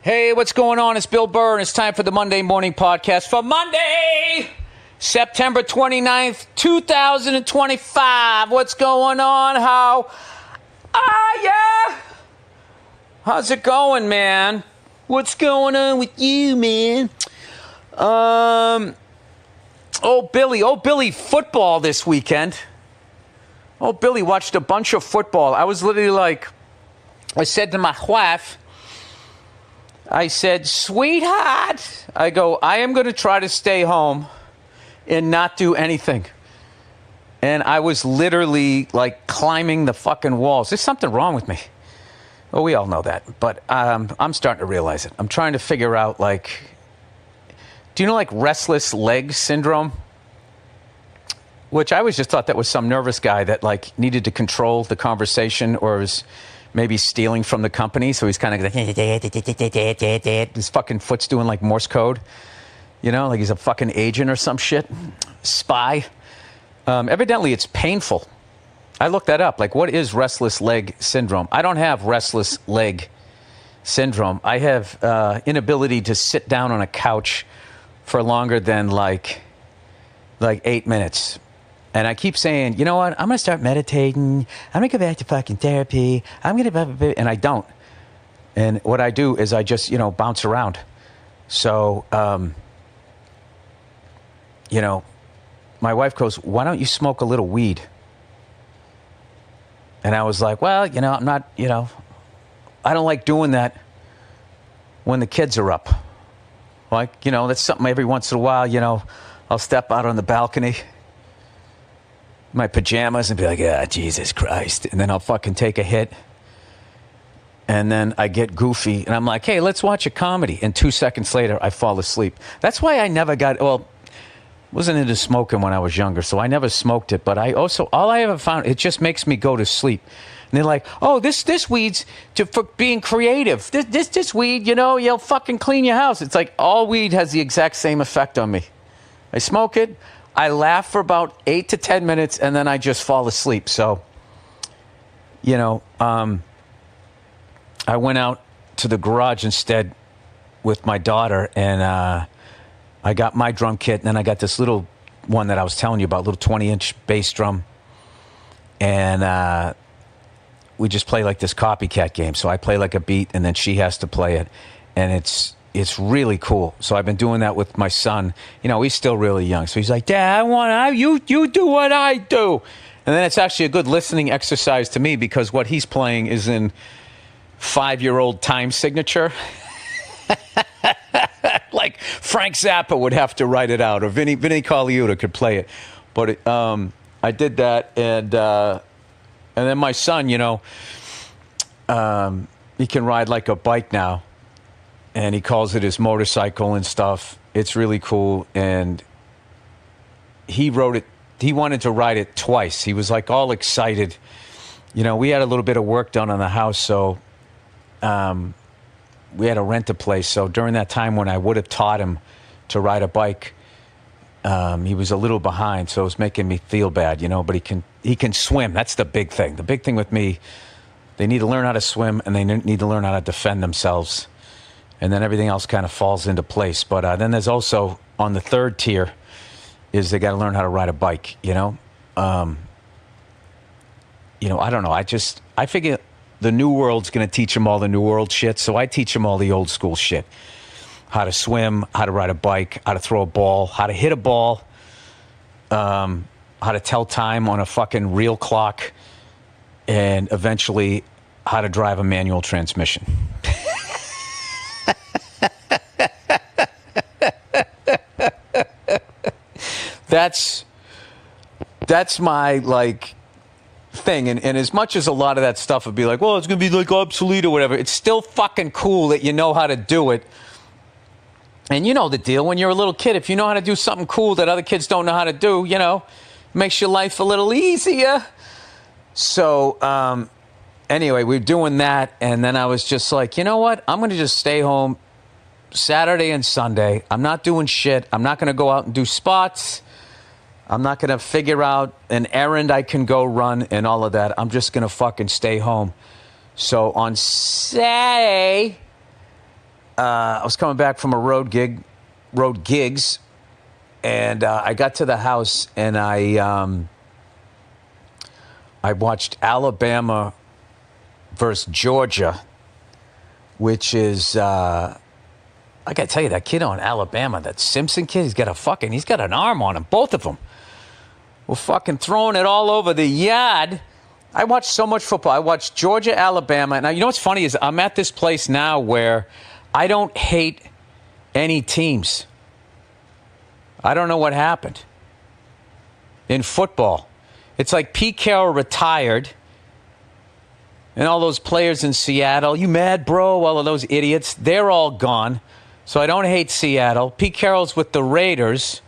Hey, what's going on? It's Bill Burr, and it's time for the Monday Morning Podcast for Monday, September 29th, 2025. What's going on? How are ya? How's it going, man? What's going on with you, man? Oh, Billy, football this weekend. Oh, Billy watched a bunch of football. I was literally like, I said to my wife, I said, sweetheart, I go, I am going to try to stay home and not do anything. And I was literally like climbing the fucking walls. There's something wrong with me. Well, we all know that. But I'm starting to realize it. I'm trying to figure out, like, do you know, like, restless leg syndrome? Which I always just thought that was some nervous guy that, like, needed to control the conversation or was maybe stealing from the company. So he's kind of like, his fucking foot's doing, like, Morse code. You know, like he's a fucking agent or some shit. Spy. Evidently, it's painful. I looked that up. Like, what is restless leg syndrome? I don't have restless leg syndrome. I have inability to sit down on a couch for longer than, like 8 minutes. And I keep saying, you know what? I'm going to start meditating. I'm going to go back to fucking therapy. I'm going to... And I don't. And what I do is I just, bounce around. So, my wife goes, why don't you smoke a little weed? And I was like, well, I'm not, I don't like doing that when the kids are up. Like, that's something every once in a while, I'll step out on the balcony, my pajamas, and be like, Jesus Christ. And then I'll fucking take a hit. And then I get goofy, and I'm like, hey, let's watch a comedy. And 2 seconds later, I fall asleep. That's why I never wasn't into smoking when I was younger, so I never smoked it. But all I ever found, it just makes me go to sleep. And they're like, oh, this weed's for being creative. This weed, you'll fucking clean your house. It's like all weed has the exact same effect on me. I smoke it, I laugh for about 8 to 10 minutes, and then I just fall asleep. So, I went out to the garage instead with my daughter, and I got my drum kit, and then I got this little one that I was telling you about, little 20-inch bass drum. And we just play like this copycat game. So I play like a beat, and then she has to play it. And it's really cool. So I've been doing that with my son. He's still really young. So he's like, Dad, you do what I do. And then it's actually a good listening exercise to me because what he's playing is in 5-year-old time signature. Like Frank Zappa would have to write it out, or Vinny Colaiuta could play it. But I did that, and then my son, he can ride like a bike now, and he calls it his motorcycle and stuff. It's really cool, and he rode it. He wanted to ride it twice. He was like all excited. We had a little bit of work done on the house, so we had to rent a place. So during that time when I would have taught him to ride a bike, he was a little behind, so it was making me feel bad, but he can swim. That's the big thing. The big thing with me, they need to learn how to swim, and they need to learn how to defend themselves. And then everything else kind of falls into place. But then there's also, on the third tier, is they got to learn how to ride a bike, I don't know. I figure the new world's going to teach them all the new world shit, so I teach them all the old school shit. How to swim, how to ride a bike, how to throw a ball, how to hit a ball, how to tell time on a fucking real clock, and eventually how to drive a manual transmission. That's my, like, thing. And as much as a lot of that stuff would be like, well, it's going to be, like, obsolete or whatever, it's still fucking cool that you know how to do it. And you know the deal. When you're a little kid, if you know how to do something cool that other kids don't know how to do, it makes your life a little easier. So, anyway, we're doing that. And then I was just like, you know what? I'm going to just stay home Saturday and Sunday. I'm not doing shit. I'm not going to go out and do spots. I'm not going to figure out an errand I can go run and all of that. I'm just going to fucking stay home. So on Saturday, I was coming back from a road gigs, and I got to the house and I watched Alabama versus Georgia, which is I gotta tell you, that kid on Alabama, that Simpson kid, he's got an arm on him, both of them. We're fucking throwing it all over the yard. I watched so much football. I watched Georgia, Alabama. Now, you know what's funny is I'm at this place now where I don't hate any teams. I don't know what happened in football. It's like Pete Carroll retired and all those players in Seattle. You mad, bro? All of those idiots, they're all gone. So I don't hate Seattle. Pete Carroll's with the Raiders.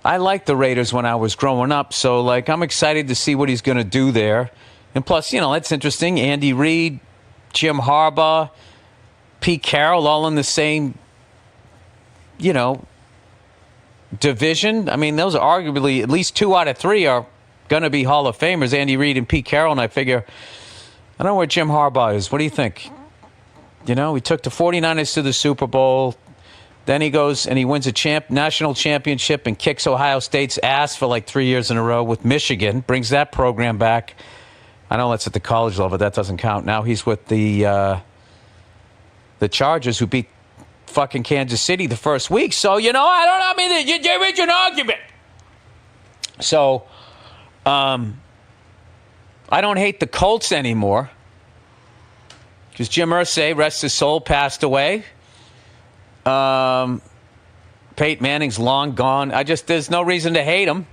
I liked the Raiders when I was growing up, so like I'm excited to see what he's going to do there. And plus, you know, that's interesting. Andy Reid, Jim Harbaugh, Pete Carroll, all in the same, you know, division. I mean, those are arguably at least 2 out of 3 are going to be Hall of Famers, Andy Reid and Pete Carroll. And I figure, I don't know where Jim Harbaugh is. What do you think? You know, he took the 49ers to the Super Bowl. Then he goes and he wins a national championship and kicks Ohio State's ass for like 3 years in a row with Michigan, brings that program back. I know that's at the college level, but that doesn't count. Now he's with the Chargers, who beat fucking Kansas City the first week. So, you know, I mean, you reach an argument. So, I don't hate the Colts anymore because Jim Irsay, rest his soul, passed away. Peyton Manning's long gone. There's no reason to hate him.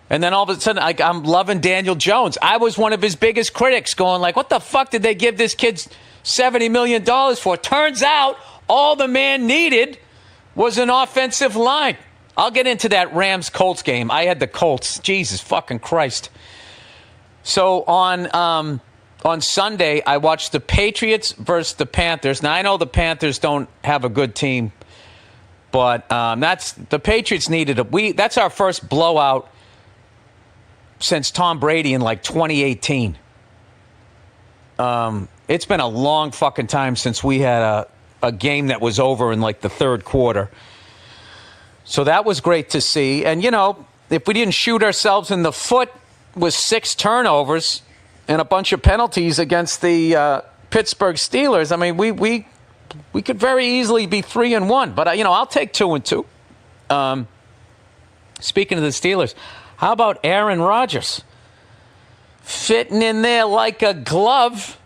And then all of a sudden, I'm loving Daniel Jones. I was one of his biggest critics, going like, what the fuck did they give this kid $70 million for? Turns out all the man needed was an offensive line. I'll get into that Rams-Colts game. I had the Colts. Jesus fucking Christ. So on Sunday, I watched the Patriots versus the Panthers. Now, I know the Panthers don't have a good team, but the Patriots needed that's our first blowout since Tom Brady in like 2018. It's been a long fucking time since we had a game that was over in like the third quarter. So that was great to see. And, you know, if we didn't shoot ourselves in the foot with 6 turnovers and a bunch of penalties against the Pittsburgh Steelers, I mean, we could very easily be 3-1. But, you know, I'll take 2-2. Speaking of the Steelers, how about Aaron Rodgers? Fitting in there like a glove.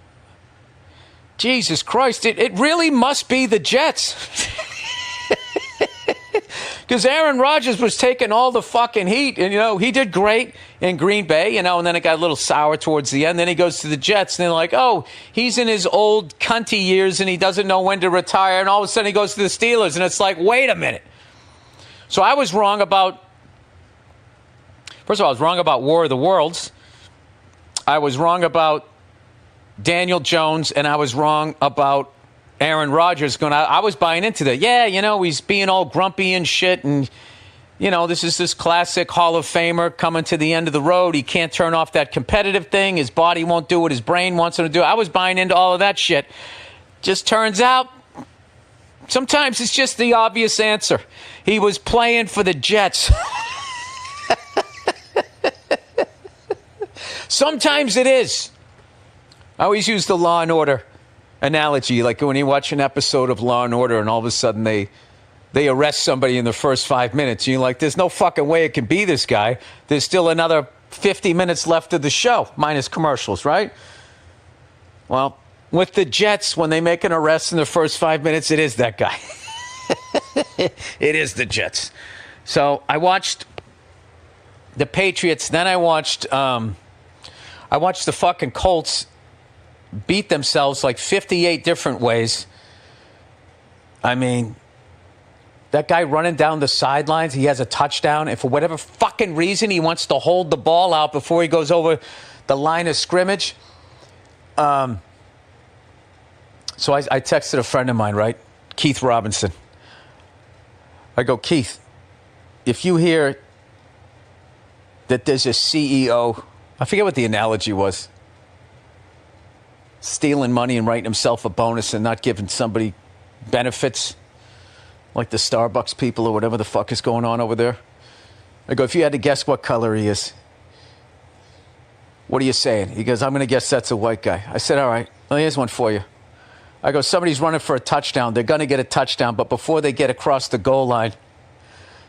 Jesus Christ, it really must be the Jets. Because Aaron Rodgers was taking all the fucking heat. And, you know, he did great in Green Bay, you know, and then it got a little sour towards the end. Then he goes to the Jets, and they're like, oh, he's in his old cunty years, and he doesn't know when to retire. And all of a sudden he goes to the Steelers, and it's like, wait a minute. So I was wrong about, first of all, I was wrong about War of the Worlds. I was wrong about Daniel Jones, and I was wrong about Aaron Rodgers. I was buying into that. Yeah, you know, he's being all grumpy and shit, and, you know, this is this classic Hall of Famer coming to the end of the road. He can't turn off that competitive thing. His body won't do what his brain wants him to do. I was buying into all of that shit. Just turns out, sometimes it's just the obvious answer. He was playing for the Jets. Sometimes it is. I always use the Law and Order analogy, like when you watch an episode of Law and Order and all of a sudden they arrest somebody in the first 5 minutes. And you're like, there's no fucking way it can be this guy. There's still another 50 minutes left of the show, minus commercials, right? Well, with the Jets, when they make an arrest in the first 5 minutes, it is that guy. It is the Jets. So I watched the Patriots, then I watched the fucking Colts beat themselves like 58 different ways. I mean, that guy running down the sidelines, he has a touchdown, and for whatever fucking reason, he wants to hold the ball out before he goes over the line of scrimmage. So I texted a friend of mine, right? Keith Robinson. I go, Keith, if you hear that there's a CEO, I forget what the analogy was. stealing money and writing himself a bonus and not giving somebody benefits, like the Starbucks people or whatever the fuck is going on over there. I go, if you had to guess what color he is, what are you saying? He goes, I'm going to guess that's a white guy. I said, all right, well, here's one for you. I go, somebody's running for a touchdown. They're going to get a touchdown, but before they get across the goal line,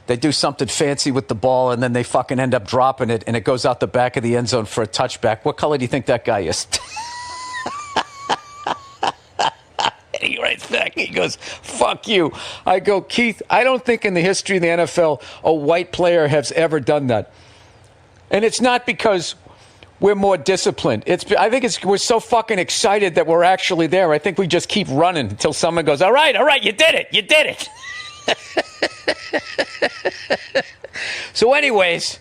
they do something fancy with the ball, and then they fucking end up dropping it, and it goes out the back of the end zone for a touchback. What color do you think that guy is? And he writes back, he goes, fuck you. I go, Keith, I don't think in the history of the NFL a white player has ever done that. And it's not because we're more disciplined. I think we're so fucking excited that we're actually there. I think we just keep running until someone goes, all right, you did it. So anyways,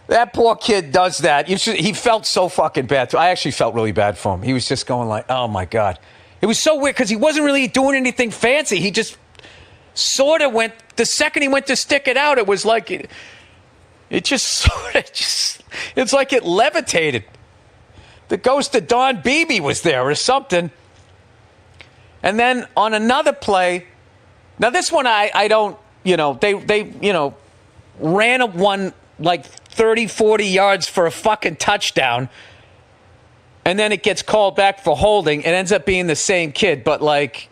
that poor kid does that. He felt so fucking bad. I actually felt really bad for him. He was just going like, oh my God. It was so weird because he wasn't really doing anything fancy. He just sort of went, the second he went to stick it out, it was like, it just sort of it's like it levitated. The ghost of Don Beebe was there or something. And then on another play, now this one I don't, they ran one like 30, 40 yards for a fucking touchdown. And then it gets called back for holding. It ends up being the same kid. But, like,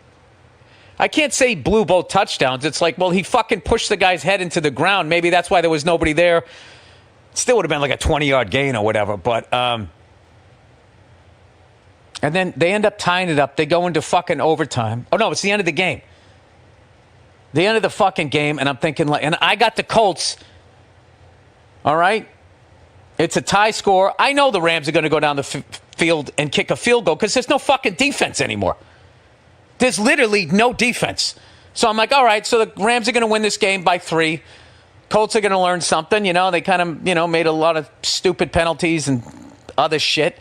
I can't say he blew both touchdowns. It's like, well, he fucking pushed the guy's head into the ground. Maybe that's why there was nobody there. It still would have been like a 20-yard gain or whatever. But, and then they end up tying it up. They go into fucking overtime. Oh, no, it's the end of the game. The end of the fucking game. And I'm thinking, like, and I got the Colts. All right? It's a tie score. I know the Rams are going to go down the field and kick a field goal because there's no fucking defense anymore. There's literally no defense. So I'm like, all right, so the Rams are going to win this game by 3. Colts are going to learn something. They kind of, made a lot of stupid penalties and other shit.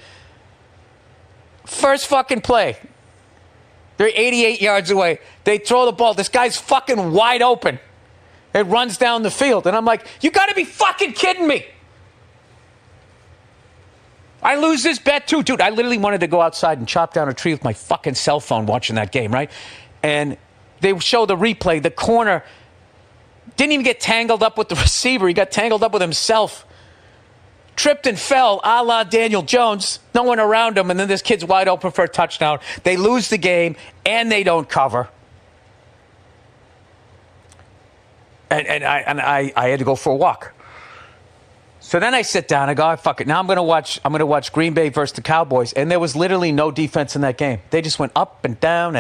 First fucking play. They're 88 yards away. They throw the ball. This guy's fucking wide open. It runs down the field. And I'm like, you got to be fucking kidding me. I lose this bet too. Dude, I literally wanted to go outside and chop down a tree with my fucking cell phone watching that game, right? And they show the replay. The corner didn't even get tangled up with the receiver. He got tangled up with himself. Tripped and fell, a la Daniel Jones. No one around him, and then this kid's wide open for a touchdown. They lose the game, and they don't cover. And I had to go for a walk. So then I sit down. I go, oh, fuck it. Now I'm going to watch Green Bay versus the Cowboys. And there was literally no defense in that game. They just went up and down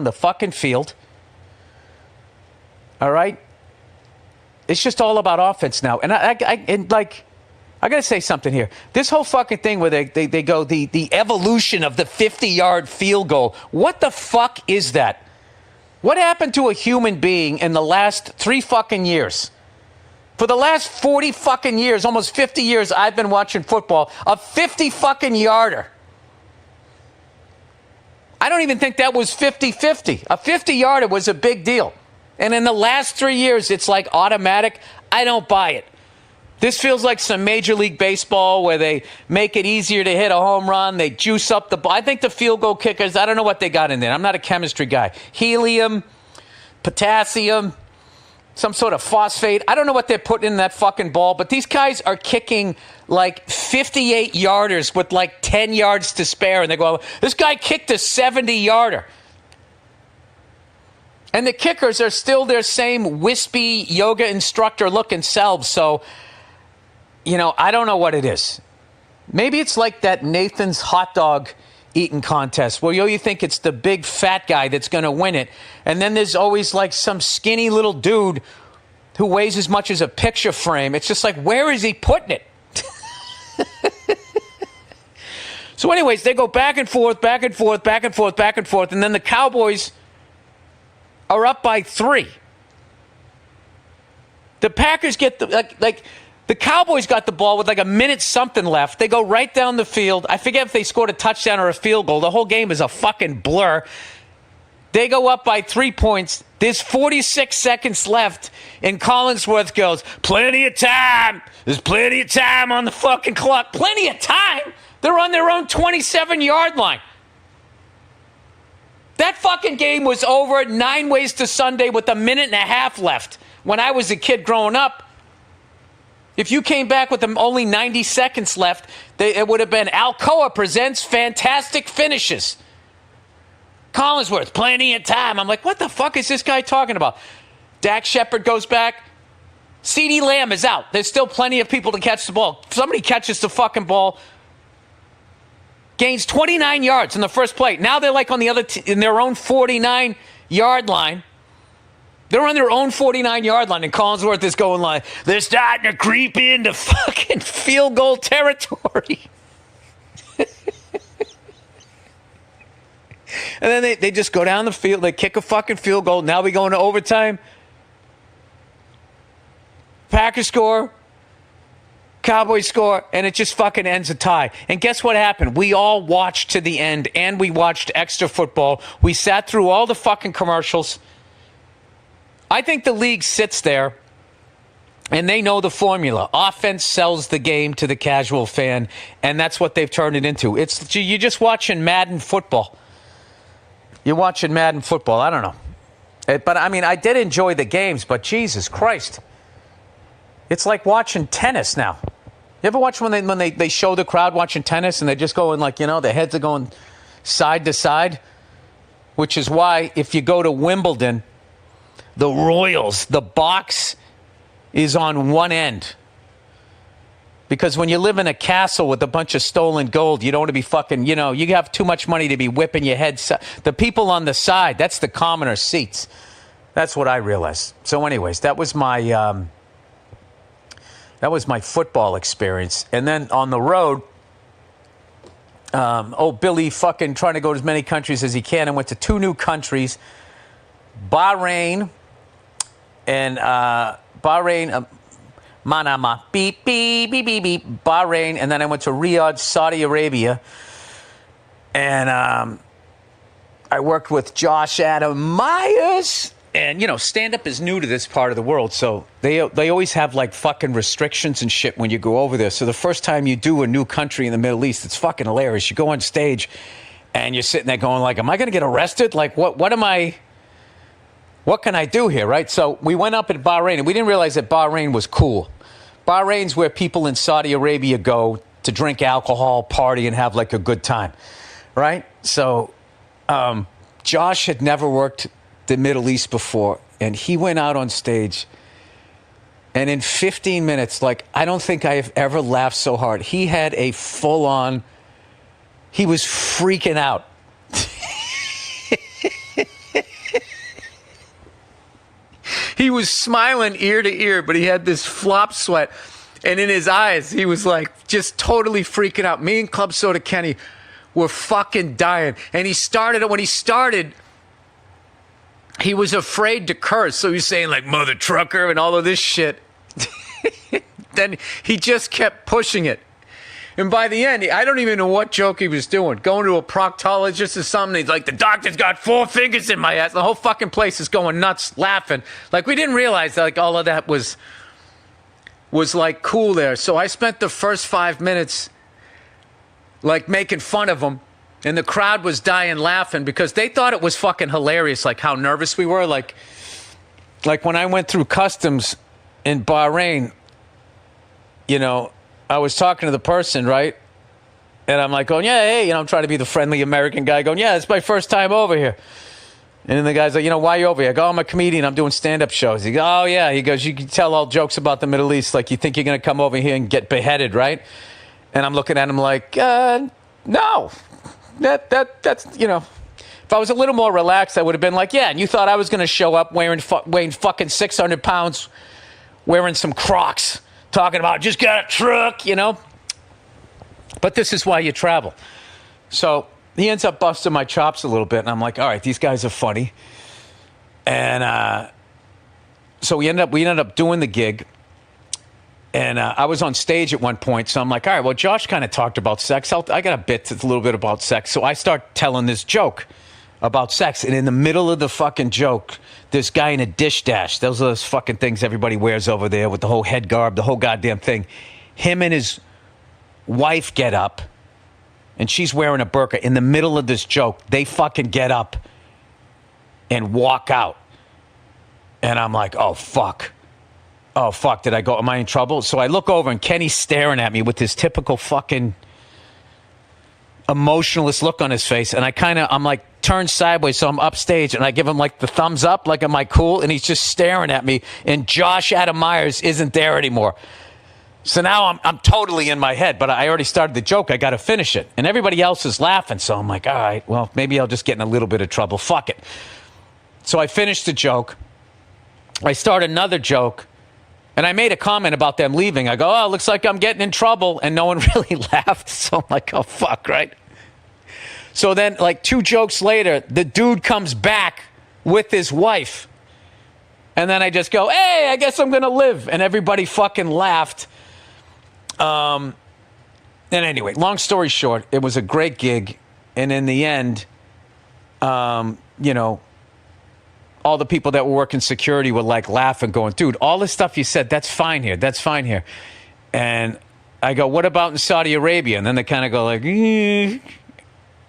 the fucking field. All right? It's just all about offense now. And I got to say something here. This whole fucking thing where they go the evolution of the 50-yard field goal. What the fuck is that? What happened to a human being in the last 3 fucking years? For the last 40 fucking years, almost 50 years, I've been watching football. A 50 fucking yarder. I don't even think that was 50-50. A 50 yarder was a big deal. And in the last 3 years, it's like automatic. I don't buy it. This feels like some Major League Baseball where they make it easier to hit a home run. They juice up the ball. I think the field goal kickers, I don't know what they got in there. I'm not a chemistry guy. Helium, potassium, some sort of phosphate. I don't know what they're putting in that fucking ball, but these guys are kicking like 58-yarders with like 10 yards to spare. And they go, this guy kicked a 70-yarder. And the kickers are still their same wispy yoga instructor-looking selves. So, I don't know what it is. Maybe it's like that Nathan's hot dog eating contest where you think it's the big fat guy that's going to win it. And then there's always like some skinny little dude who weighs as much as a picture frame. It's just like, where is he putting it? So anyways, they go back and forth. And then the Cowboys are up by 3. The Packers get the Cowboys got the ball with like a minute something left. They go right down the field. I forget if they scored a touchdown or a field goal. The whole game is a fucking blur. They go up by 3 points. There's 46 seconds left. And Collinsworth goes, plenty of time. There's plenty of time on the fucking clock. Plenty of time? They're on their own 27-yard line. That fucking game was over 9 ways to Sunday with a minute and a half left. When I was a kid growing up, if you came back with only 90 seconds left, it would have been Alcoa presents fantastic finishes. Collinsworth, plenty of time. I'm like, what the fuck is this guy talking about? Dak Shepard goes back. CeeDee Lamb is out. There's still plenty of people to catch the ball. Somebody catches the fucking ball. Gains 29 yards in the first play. Now they're like on the other in their own 49-yard line. They're on their own 49-yard line, and Collinsworth is going like, they're starting to creep into fucking field goal territory. And then they just go down the field. They kick a fucking field goal. Now we go into overtime. Packers score. Cowboys score, and it just fucking ends a tie. And guess what happened? We all watched to the end, and we watched extra football. We sat through all the fucking commercials. I think the league sits there, and they know the formula. Offense sells the game to the casual fan, and that's what they've turned it into. You're just watching Madden football. You're watching Madden football. I don't know. But, I mean, I did enjoy the games, but Jesus Christ. It's like watching tennis now. You ever watch when they show the crowd watching tennis and they're just going like, their heads are going side to side? Which is why if you go to Wimbledon, the Royals, the box is on one end. Because when you live in a castle with a bunch of stolen gold, you don't want to be fucking, you have too much money to be whipping your head. The people on the side, that's the commoner seats. That's what I realized. So anyways, that was my football experience. And then on the road, Billy fucking trying to go to as many countries as he can and went to 2 new countries, Bahrain and Manama, beep, beep, beep, beep, beep, Bahrain. And then I went to Riyadh, Saudi Arabia. And I worked with Josh Adam Myers. And, stand-up is new to this part of the world, so they always have, like, fucking restrictions and shit when you go over there. So the first time you do a new country in the Middle East, it's fucking hilarious. You go on stage, and you're sitting there going, like, am I going to get arrested? Like, what can I do here, right? So we went up at Bahrain, and we didn't realize that Bahrain was cool. Bahrain's where people in Saudi Arabia go to drink alcohol, party, and have, like, a good time, right? So Josh had never worked the Middle East before, and he went out on stage, and in 15 minutes, like, I don't think I have ever laughed so hard. He had a full-on, he was freaking out. He was smiling ear to ear, but he had this flop sweat, and in his eyes, he was like just totally freaking out. Me and Club Soda Kenny were fucking dying, and when he started, he was afraid to curse, so he was saying, like, mother trucker and all of this shit. Then he just kept pushing it. And by the end, I don't even know what joke he was doing. Going to a proctologist or something, he's like, the doctor's got 4 fingers in my ass. The whole fucking place is going nuts, laughing. Like, we didn't realize that, like, all of that was like, cool there. So I spent the first 5 minutes, like, making fun of him. And the crowd was dying laughing because they thought it was fucking hilarious, like how nervous we were. Like when I went through customs in Bahrain, I was talking to the person, right? And I'm like going, yeah, hey, I'm trying to be the friendly American guy going, yeah, it's my first time over here. And then the guy's like, why are you over here? I go, I'm a comedian. I'm doing stand-up shows. He goes, oh, yeah. He goes, you can tell all jokes about the Middle East. Like, you think you're going to come over here and get beheaded, right? And I'm looking at him like, no. That's if I was a little more relaxed, I would have been like, yeah, and you thought I was going to show up weighing fucking 600 pounds, wearing some Crocs, talking about just got a truck, But this is why you travel. So he ends up busting my chops a little bit, and I'm like, all right, these guys are funny. And so we ended up doing the gig. And I was on stage at one point, so I'm like, all right, well, Josh kind of talked about sex. I got a bit that's a little bit about sex. So I start telling this joke about sex. And in the middle of the fucking joke, this guy in a dish dash, those are those fucking things everybody wears over there with the whole head garb, the whole goddamn thing. Him and his wife get up, and she's wearing a burqa. In the middle of this joke, they fucking get up and walk out. And I'm like, oh, fuck. Oh, fuck, did I go? Am I in trouble? So I look over, and Kenny's staring at me with this typical fucking emotionless look on his face. And I'm like, turned sideways, so I'm upstage, and I give him like the thumbs up, like, am I cool? And he's just staring at me, and Josh Adam Myers isn't there anymore. So now I'm totally in my head, but I already started the joke. I got to finish it. And everybody else is laughing, so I'm like, all right, well, maybe I'll just get in a little bit of trouble. Fuck it. So I finished the joke. I start another joke, and I made a comment about them leaving. I go, oh, looks like I'm getting in trouble, and no one really laughed. So I'm like, oh, fuck, right? So then, like 2 jokes later, the dude comes back with his wife. And then I just go, hey, I guess I'm going to live. And everybody fucking laughed. And anyway, long story short, it was a great gig. And in the end, you know, all the people that were working security were like laughing, going, dude, all the stuff you said, that's fine here. That's fine here. And I go, what about in Saudi Arabia? And then they kind of go like, and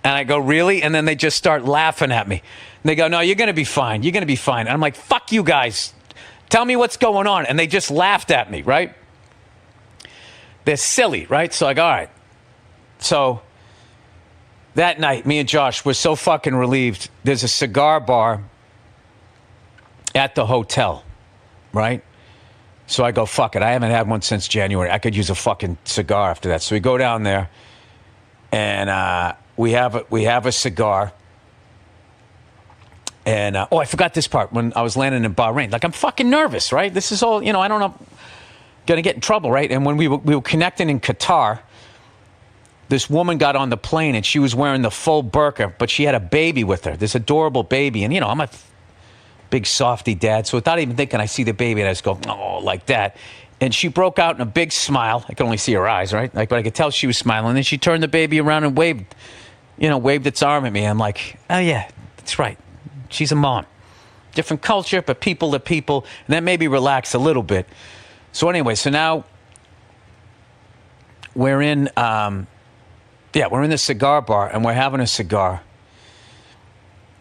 I go, really? And then they just start laughing at me. And they go, no, you're going to be fine. You're going to be fine. And I'm like, fuck you guys. Tell me what's going on. And they just laughed at me, right? They're silly, right? So I go, all right. So that night, me and Josh were so fucking relieved. There's a cigar bar at the hotel, right? So I go, fuck it. I haven't had one since January. I could use a fucking cigar after that. So we go down there, and we have a cigar. And, oh, I forgot this part when I was landing in Bahrain. Like, I'm fucking nervous, right? This is all, you know, I don't know, going to get in trouble, right? And when we were connecting in Qatar, this woman got on the plane, and she was wearing the full burqa, but she had a baby with her, this adorable baby. And, you know, I'm a big softy dad, so without even thinking, I see the baby, and I just go, oh, like that. And she broke out in a big smile. I could only see her eyes, right? Like, but I could tell she was smiling. And then she turned the baby around and waved its arm at me. I'm like, oh, yeah, that's right. She's a mom. Different culture, but people to people. And that made me relax a little bit. So anyway, so now we're in the cigar bar, and we're having a cigar.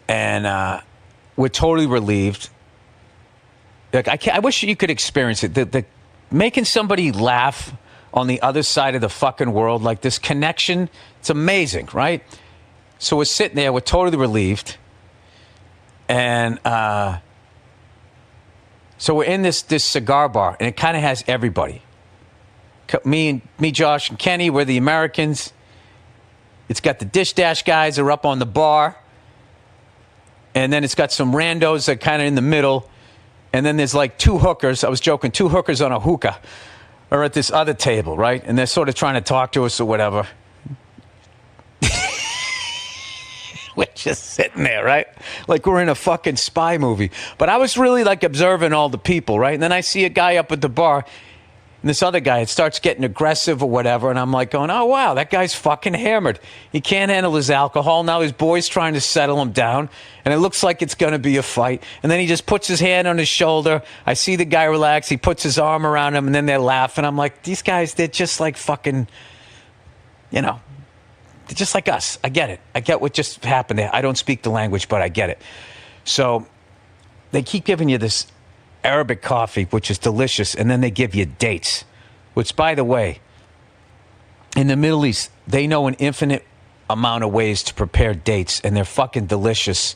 And we're totally relieved. Like, I wish you could experience it. The making somebody laugh on the other side of the fucking world, like this connection, it's amazing, right? So we're sitting there, we're totally relieved. And so we're in this cigar bar, and it kind of has everybody. Me, Josh, and Kenny, we're the Americans. It's got the Dish Dash guys are up on the bar. And then it's got some randos that are kind of in the middle. And then there's like 2 hookers. I was joking, 2 hookers on a hookah are at this other table, right? And they're sort of trying to talk to us or whatever. We're just sitting there, right? Like we're in a fucking spy movie. But I was really like observing all the people, right? And then I see a guy up at the bar, and this other guy, it starts getting aggressive or whatever. And I'm like going, oh, wow, that guy's fucking hammered. He can't handle his alcohol. Now his boy's trying to settle him down. And it looks like it's going to be a fight. And then he just puts his hand on his shoulder. I see the guy relax. He puts his arm around him, and then they're laughing. I'm like, these guys, they're just like fucking, you know, they're just like us. I get it. I get what just happened there. I don't speak the language, but I get it. So they keep giving you this Arabic coffee, which is delicious, and then they give you dates, which, by the way, in the Middle East, they know an infinite amount of ways to prepare dates, and they're fucking delicious.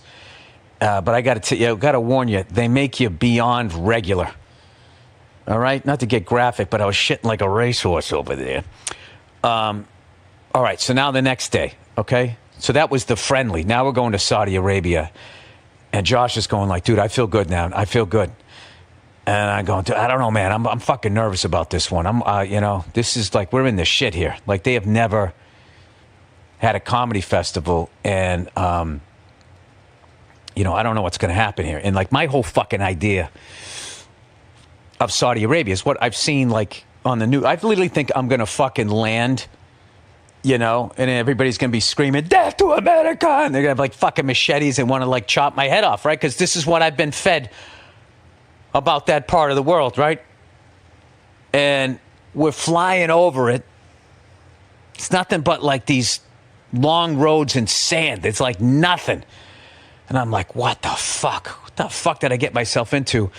But I got to warn you, they make you beyond regular. All right? Not to get graphic, but I was shitting like a racehorse over there. All right, so now the next day, okay? So that was the friendly. Now we're going to Saudi Arabia. And Josh is going like, dude, I feel good now. I feel good. And I'm going, I don't know, man. I'm fucking nervous about this one. This is like, we're in the shit here. Like, they have never had a comedy festival. And, I don't know what's going to happen here. And, like, my whole fucking idea of Saudi Arabia is what I've seen, like, on the news. I literally think I'm going to fucking land, and everybody's going to be screaming, death to America. And they're going to have, like, fucking machetes and want to, like, chop my head off, right? Because this is what I've been fed about that part of the world, right? And we're flying over it. It's nothing but, like, these long roads and sand. It's like nothing. And I'm like, what the fuck? What the fuck did I get myself into?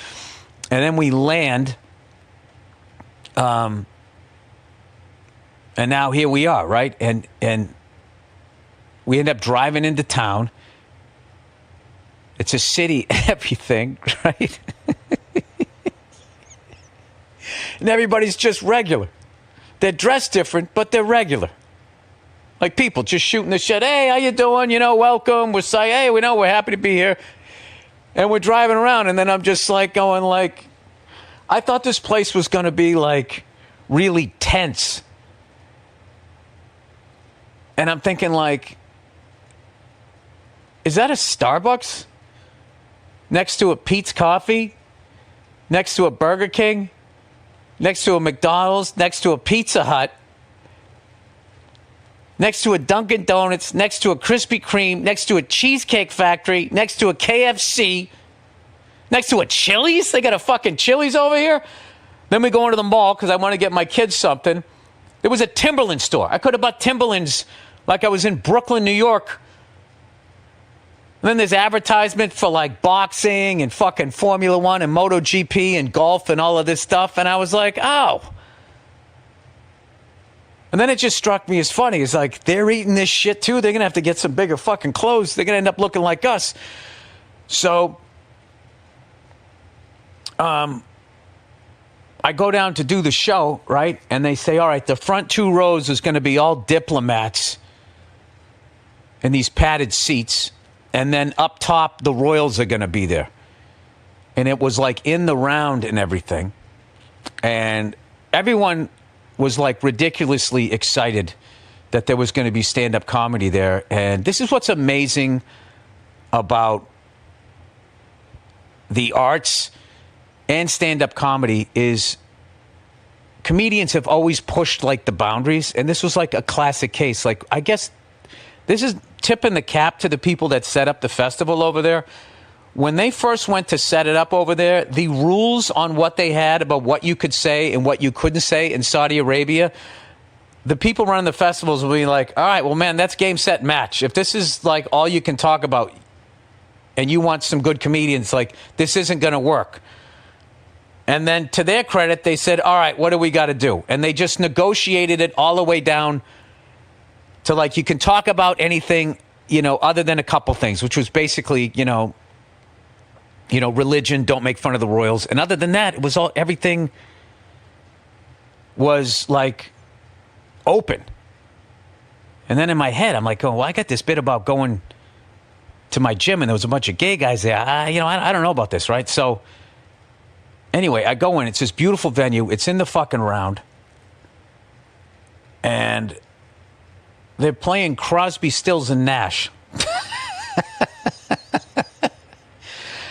And then we land. And now here we are, right? And we end up driving into town. It's a city, everything, right? And everybody's just regular. They're dressed different, but they're regular. Like people just shooting the shit. Hey, how you doing? You know, welcome. We're saying, hey, we know we're happy to be here. And we're driving around, and then I'm just like going like, I thought this place was going to be like really tense. And I'm thinking like, is that a Starbucks? Next to a Pete's Coffee? Next to a Burger King? Next to a McDonald's? Next to a Pizza Hut? Next to a Dunkin' Donuts? Next to a Krispy Kreme? Next to a Cheesecake Factory? Next to a KFC? Next to a Chili's? They got a fucking Chili's over here? Then we go into the mall because I want to get my kids something. There was a Timberland store. I could have bought Timberlands like I was in Brooklyn, New York. And then there's advertisement for like boxing and fucking Formula One and MotoGP and golf and all of this stuff. And I was like, oh. And then it just struck me as funny. It's like, they're eating this shit too. They're going to have to get some bigger fucking clothes. They're going to end up looking like us. So, I go down to do the show, right? And they say, all right, the front 2 rows is going to be all diplomats in these padded seats. And then up top, the Royals are going to be there. And it was like in the round and everything. And everyone was like ridiculously excited that there was going to be stand-up comedy there. And this is what's amazing about the arts and stand-up comedy is comedians have always pushed like the boundaries. And this was like a classic case. Like, I guess this is tipping the cap to the people that set up the festival over there. When they first went to set it up over there, the rules on what they had about what you could say and what you couldn't say in Saudi Arabia, the people running the festivals will be like, all right, well, man, that's game, set, match. If this is like all you can talk about and you want some good comedians, like this isn't going to work. And then to their credit, they said, all right, what do we got to do? And they just negotiated it all the way down to like, you can talk about anything, you know, other than a couple things, which was basically, you know, religion, don't make fun of the royals. And other than that, it was all, everything was like open. And then in my head, I'm like, oh, well, I got this bit about going to my gym and there was a bunch of gay guys there. I don't know about this, right? So anyway, I go in, it's this beautiful venue. It's in the fucking round. And they're playing Crosby, Stills, and Nash.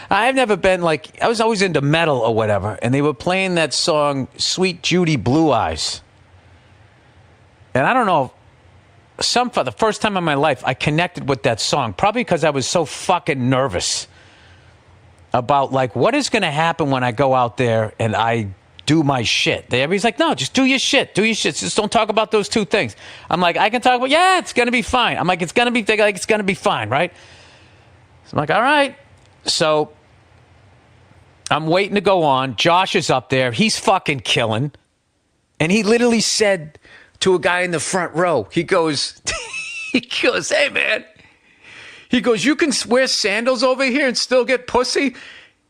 I've never been like, I was always into metal or whatever, and they were playing that song, Sweet Judy Blue Eyes. And I don't know, for the first time in my life, I connected with that song, probably because I was so fucking nervous about like, what is going to happen when I go out there and I do my shit. Everybody's like, no, just do your shit. Do your shit. Just don't talk about those 2 things. I'm like, I can talk about, yeah, it's going to be fine. I'm like, it's going to be fine, right? So I'm like, all right. So I'm waiting to go on. Josh is up there. He's fucking killing. And he literally said to a guy in the front row, he goes, hey, man. He goes, you can wear sandals over here and still get pussy?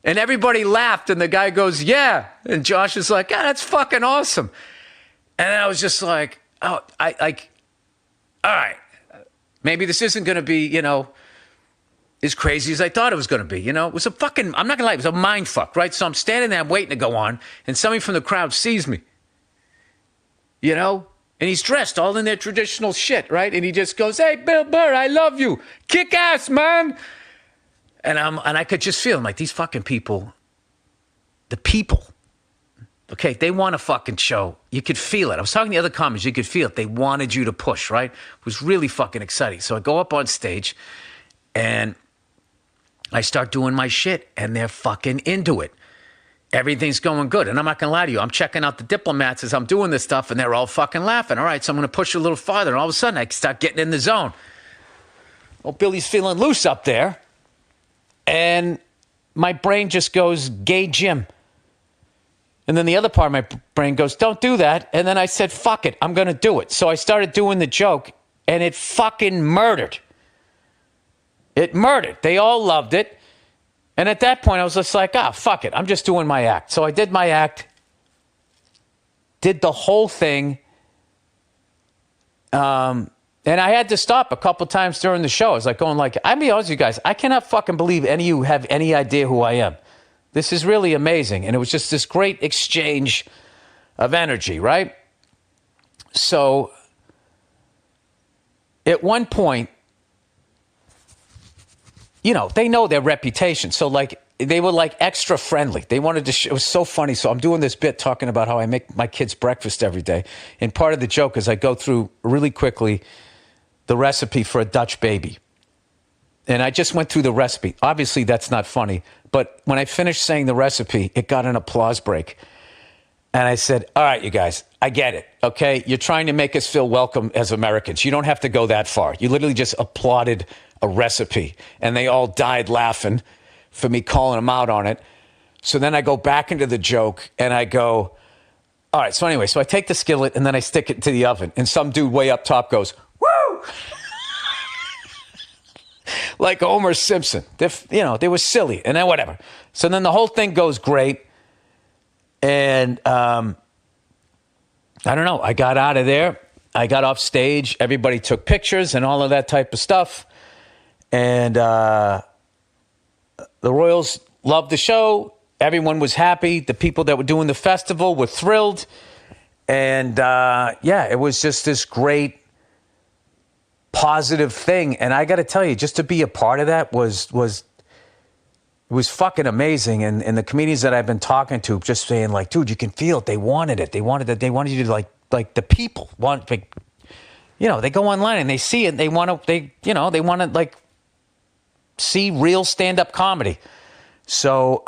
And everybody laughed, and the guy goes, yeah. And Josh is like, that's fucking awesome. And I was just like, oh, all right, maybe this isn't going to be, as crazy as I thought it was going to be. It was a fucking, I'm not going to lie, it was a mind fuck, right? So I'm standing there, I'm waiting to go on, and somebody from the crowd sees me, and he's dressed all in their traditional shit, right? And he just goes, hey, Bill Burr, I love you. Kick ass, man. And I could just feel, like, these fucking people, the people, okay, they want a fucking show. You could feel it. I was talking to the other comics. You could feel it. They wanted you to push, right? It was really fucking exciting. So I go up on stage, and I start doing my shit, and they're fucking into it. everything's going good. And I'm not going to lie to you. I'm checking out the diplomats as I'm doing this stuff, and they're all fucking laughing. All right, so I'm going to push a little farther. And all of a sudden, I start getting in the zone. Well, Billy's feeling loose up there. And my brain just goes, gay Jim. And then the other part of my brain goes, don't do that. And then I said, fuck it, I'm going to do it. So I started doing the joke, and it fucking murdered. It murdered. They all loved it. And at that point, I was just like, fuck it. I'm just doing my act. So I did my act, did the whole thing. And I had to stop a couple times during the show. I was like going like, I'll be honest with you guys, I cannot fucking believe any of you have any idea who I am. This is really amazing. And it was just this great exchange of energy, right? So at one point, you know, they know their reputation. So, like, they were, like, extra friendly. They wanted to it was so funny. So I'm doing this bit talking about how I make my kids breakfast every day. And part of the joke is I go through really quickly the recipe for a Dutch baby. And I just went through the recipe. Obviously, that's not funny. But when I finished saying the recipe, it got an applause break. And I said, all right, you guys, I get it, okay? You're trying to make us feel welcome as Americans. You don't have to go that far. You literally just applauded a recipe. And they all died laughing for me calling them out on it. So then I go back into the joke and I go, all right, so anyway, so I take the skillet and then I stick it to the oven. And some dude way up top goes, woo! Like Homer Simpson. They were silly and then whatever. So then the whole thing goes great. And I don't know, I got out of there. I got off stage. Everybody took pictures and all of that type of stuff. And the Royals loved the show. Everyone was happy. The people that were doing the festival were thrilled. And it was just this great positive thing. And I got to tell you, just to be a part of that was fucking amazing. And the comedians that I've been talking to just saying like, dude, you can feel it. They wanted it. They wanted it. They wanted you to like the people want, like, you know, they go online and they see it. They want to like see real stand-up comedy. So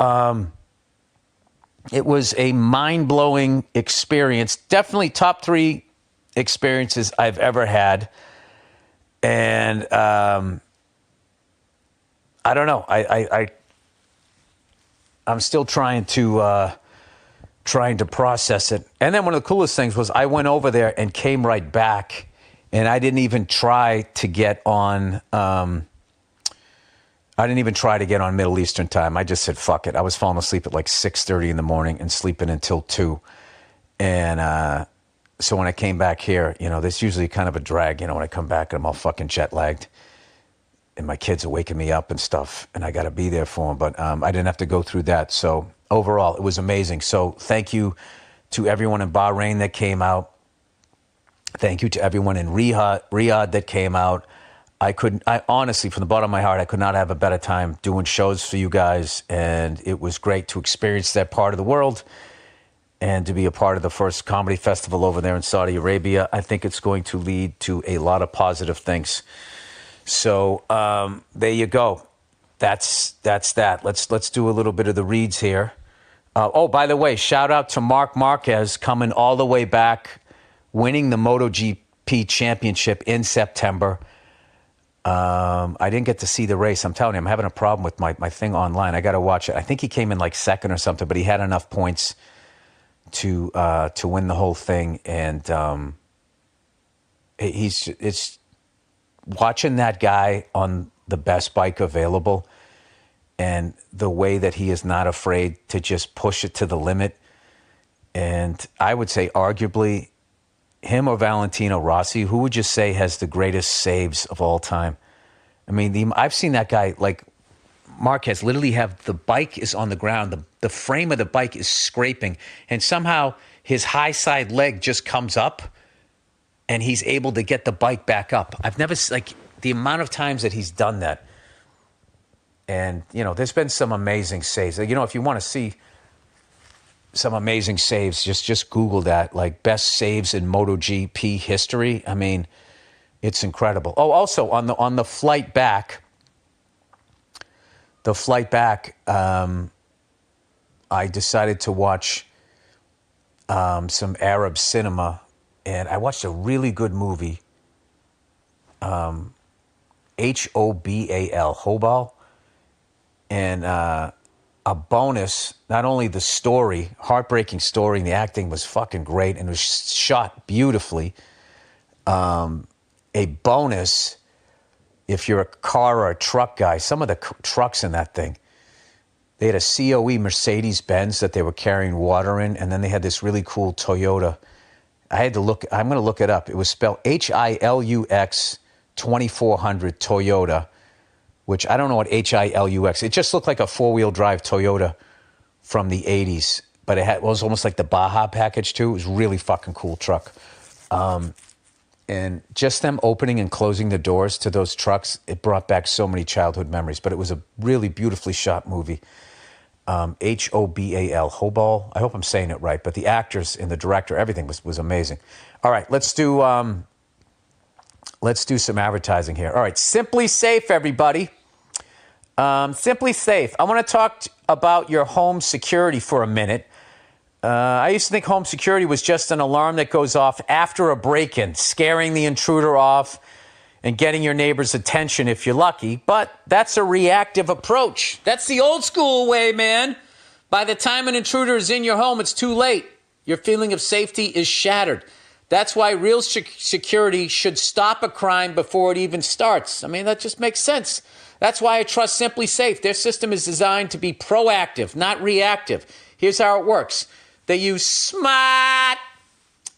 it was a mind-blowing experience. Definitely top 3 experiences I've ever had. And I don't know. I'm still trying to process it. And then one of the coolest things was I went over there and came right back, and I didn't even try to get on. I didn't even try to get on Middle Eastern time. I just said fuck it. I was falling asleep at like 6:30 in the morning and sleeping until 2. And so when I came back here, you know, there's usually kind of a drag. You know, when I come back and I'm all fucking jet lagged. And my kids are waking me up and stuff, and I got to be there for them. But I didn't have to go through that. So overall, it was amazing. So thank you to everyone in Bahrain that came out. Thank you to everyone in Riyadh that came out. I honestly, from the bottom of my heart, I could not have a better time doing shows for you guys. And it was great to experience that part of the world and to be a part of the first comedy festival over there in Saudi Arabia. I think it's going to lead to a lot of positive things. So there you go. That's that. Let's do a little bit of the reads here. By the way, shout out to Marc Marquez coming all the way back, winning the MotoGP championship in September. I didn't get to see the race. I'm telling you, I'm having a problem with my thing online. I got to watch it. I think he came in like second or something, but he had enough points to win the whole thing. And it's watching that guy on the best bike available and the way that he is not afraid to just push it to the limit. And I would say arguably him or Valentino Rossi, who would you say has the greatest saves of all time? I mean, I've seen that guy, like Marquez, literally have the bike is on the ground. The frame of the bike is scraping. And somehow his high side leg just comes up and he's able to get the bike back up. I've never, like, the amount of times that he's done that. And, you know, there's been some amazing saves. You know, if you want to see some amazing saves, just Google that, like best saves in MotoGP history. I mean, it's incredible. Oh, also on the flight back, I decided to watch some Arab cinema, and I watched a really good movie, Hobal, Hobal, and a bonus, not only the story, heartbreaking story, and the acting was fucking great, and it was shot beautifully. A bonus, if you're a car or a truck guy, some of the trucks in that thing, they had a COE Mercedes-Benz that they were carrying water in, and then they had this really cool Toyota. I had to look, I'm going to look it up. It was spelled Hilux 2400 Toyota, which I don't know what Hilux. It just looked like a four-wheel drive Toyota from the 80s, but it was almost like the Baja package too. It was a really fucking cool truck. And just them opening and closing the doors to those trucks, it brought back so many childhood memories. But it was a really beautifully shot movie. Hobal, Hobal. I hope I'm saying it right. But the actors and the director, everything was amazing. All right, let's do some advertising here. All right, Simply Safe, everybody. Simply Safe. I want to talk about your home security for a minute. I used to think home security was just an alarm that goes off after a break-in, scaring the intruder off and getting your neighbor's attention if you're lucky. But that's a reactive approach. That's the old school way, man. By the time an intruder is in your home, it's too late. Your feeling of safety is shattered. That's why real security should stop a crime before it even starts. I mean, that just makes sense. That's why I trust Simply Safe. Their system is designed to be proactive, not reactive. Here's how it works. They use smart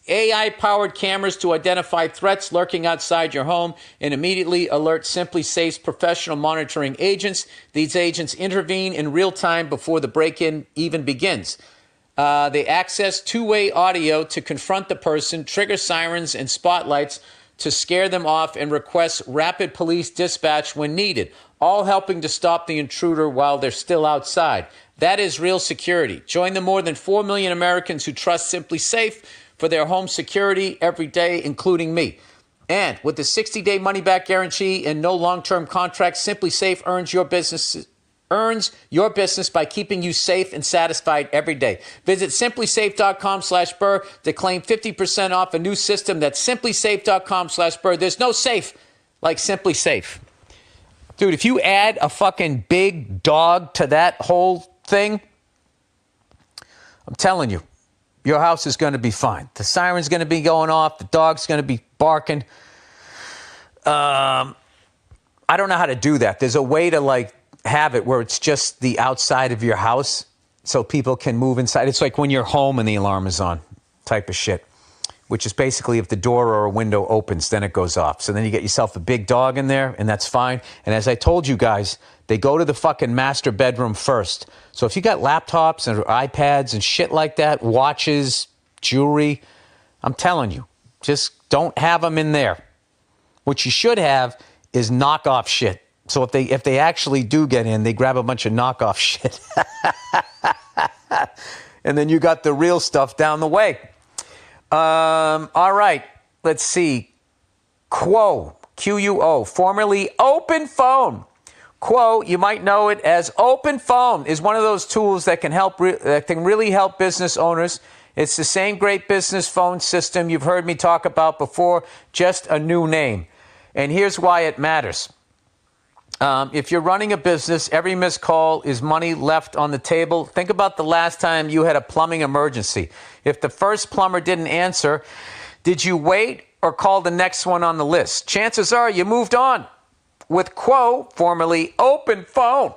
AI-powered cameras to identify threats lurking outside your home and immediately alert Simply Safe's professional monitoring agents. These agents intervene in real time before the break-in even begins. They access two-way audio to confront the person, trigger sirens and spotlights to scare them off, and request rapid police dispatch when needed, all helping to stop the intruder while they're still outside. That is real security. Join the more than 4 million Americans who trust Simply Safe for their home security every day, including me. And with the 60-day money-back guarantee and no long-term contract, Simply Safe earns your business by keeping you safe and satisfied every day. Visit simplysafe.com/Burr to claim 50% off a new system. That's simplysafe.com/Burr. There's no safe like Simply Safe. Dude, if you add a fucking big dog to that whole thing, I'm telling you, your house is going to be fine. The siren's going to be going off. The dog's going to be barking. I don't know how to do that. There's a way to have it where it's just the outside of your house so people can move inside. It's like when you're home and the alarm is on type of shit, which is basically if the door or a window opens, then it goes off. So then you get yourself a big dog in there, and that's fine. And as I told you guys, they go to the fucking master bedroom first. So if you got laptops and iPads and shit like that, watches, jewelry, I'm telling you, just don't have them in there. What you should have is knockoff shit. So if they actually do get in, they grab a bunch of knockoff shit. And then you got the real stuff down the way. All right, let's see. Quo, Quo, formerly Open Phone. Quo, you might know it as Open Phone, is one of those tools that can really help business owners. It's the same great business phone system you've heard me talk about before, just a new name. And here's why it matters. If you're running a business, every missed call is money left on the table. Think about the last time you had a plumbing emergency. If the first plumber didn't answer, did you wait or call the next one on the list? Chances are you moved on. With Quo, formerly Open Phone,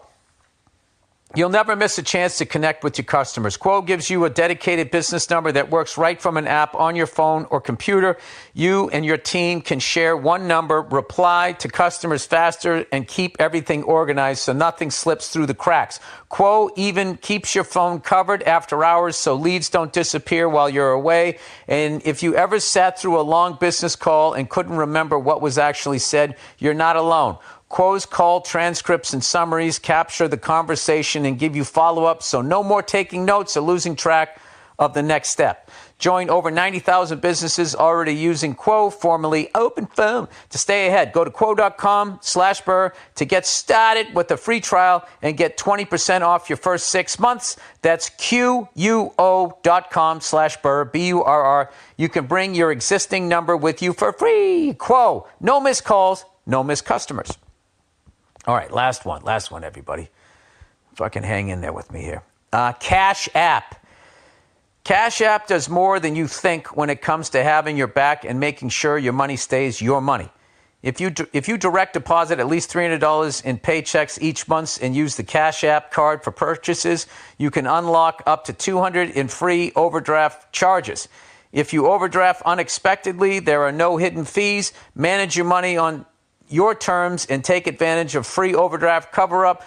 you'll never miss a chance to connect with your customers. Quo gives you a dedicated business number that works right from an app on your phone or computer. You and your team can share one number, reply to customers faster, and keep everything organized so nothing slips through the cracks. Quo even keeps your phone covered after hours so leads don't disappear while you're away. And if you ever sat through a long business call and couldn't remember what was actually said, you're not alone. Quo's call transcripts and summaries capture the conversation and give you follow-up, so no more taking notes or losing track of the next step. Join over 90,000 businesses already using Quo, formerly OpenPhone, to stay ahead. Go to quo.com/Burr to get started with a free trial and get 20% off your first 6 months. That's QUO.com/Burr, BURR. You can bring your existing number with you for free. Quo, no missed calls, no missed customers. All right, last one, everybody. Fucking hang in there with me here. Cash App. Cash App does more than you think when it comes to having your back and making sure your money stays your money. If you direct deposit at least $300 in paychecks each month and use the Cash App card for purchases, you can unlock up to $200 in free overdraft charges. If you overdraft unexpectedly, there are no hidden fees. Manage your money on your terms and take advantage of free overdraft coverage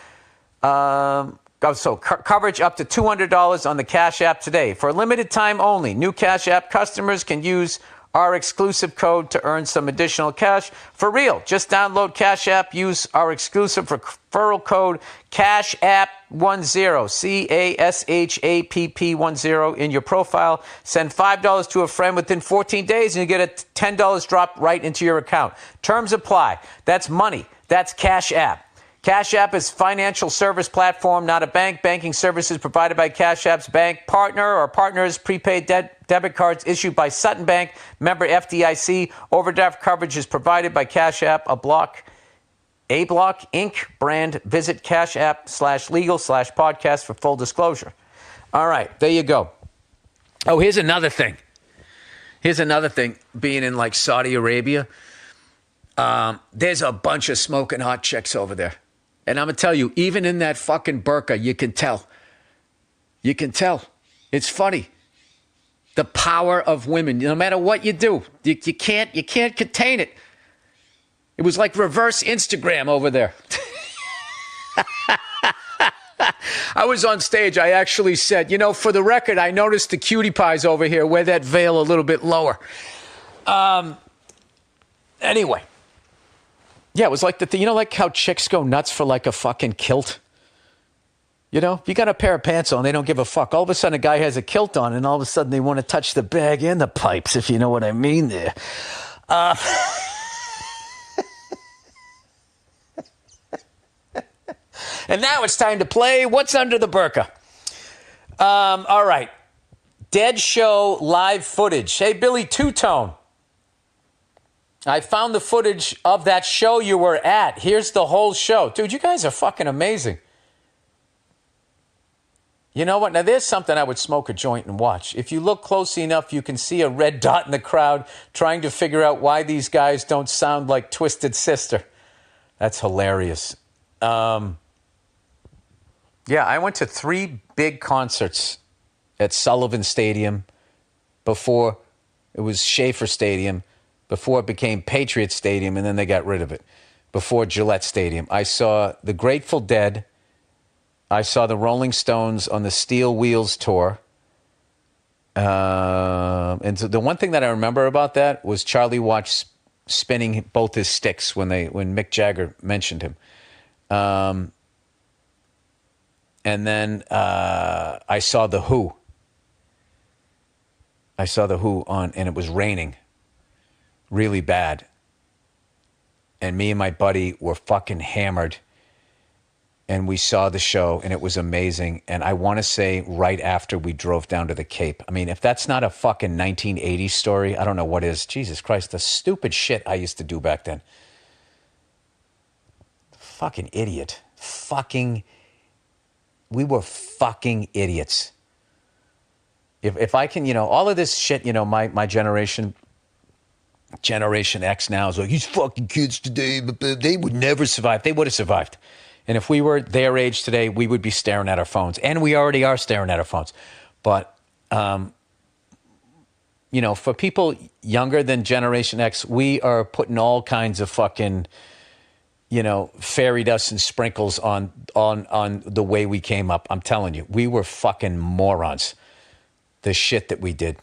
up to $200 on the Cash App today. For a limited time only, new Cash App customers can use our exclusive code to earn some additional cash. For real, just download Cash App, use our exclusive referral code CASHAPP10, CASHAPP10 in your profile. Send $5 to a friend within 14 days and you get a $10 drop right into your account. Terms apply. That's money. That's Cash App. Cash App is a financial service platform, not a bank. Banking services provided by Cash App's bank partner or partners. Prepaid debit cards issued by Sutton Bank. Member FDIC. Overdraft coverage is provided by Cash App. A Block Inc. brand. Visit Cash App/legal/podcast for full disclosure. All right, there you go. Oh, here's another thing. Being in like Saudi Arabia, there's a bunch of smoking hot chicks over there. And I'm going to tell you, even in that fucking burqa, you can tell. You can tell. It's funny. The power of women. No matter what you do, you can't contain it. It was like reverse Instagram over there. I was on stage. I actually said, for the record, I noticed the cutie pies over here wear that veil a little bit lower. Anyway. Yeah, it was like like how chicks go nuts for like a fucking kilt? You got a pair of pants on, they don't give a fuck. All of a sudden, a guy has a kilt on, and all of a sudden, they want to touch the bag and the pipes, if you know what I mean there. And now it's time to play What's Under the Burqa. All right. Dead Show live footage. Hey, Billy Two-Tone. I found the footage of that show you were at. Here's the whole show. Dude, you guys are fucking amazing. You know what? Now, there's something I would smoke a joint and watch. If you look closely enough, you can see a red dot in the crowd trying to figure out why these guys don't sound like Twisted Sister. That's hilarious. Yeah, I went to 3 big concerts at Sullivan Stadium before it was Schaefer Stadium, before it became Patriot Stadium, and then they got rid of it, before Gillette Stadium. I saw the Grateful Dead. I saw the Rolling Stones on the Steel Wheels tour. And so the one thing that I remember about that was Charlie Watts spinning both his sticks when Mick Jagger mentioned him. And then I saw The Who. And it was raining really bad. And me and my buddy were fucking hammered. And we saw the show, and it was amazing. And I want to say right after we drove down to the Cape. I mean, if that's not a fucking 1980s story, I don't know what is. Jesus Christ, the stupid shit I used to do back then. Fucking idiot. We were fucking idiots. If I can, all of this shit, my Generation X now is like, these fucking kids today, they would never survive. They would have survived. And if we were their age today, we would be staring at our phones. And we already are staring at our phones. But, for people younger than Generation X, we are putting all kinds of fucking, fairy dust and sprinkles on the way we came up. I'm telling you, we were fucking morons. The shit that we did.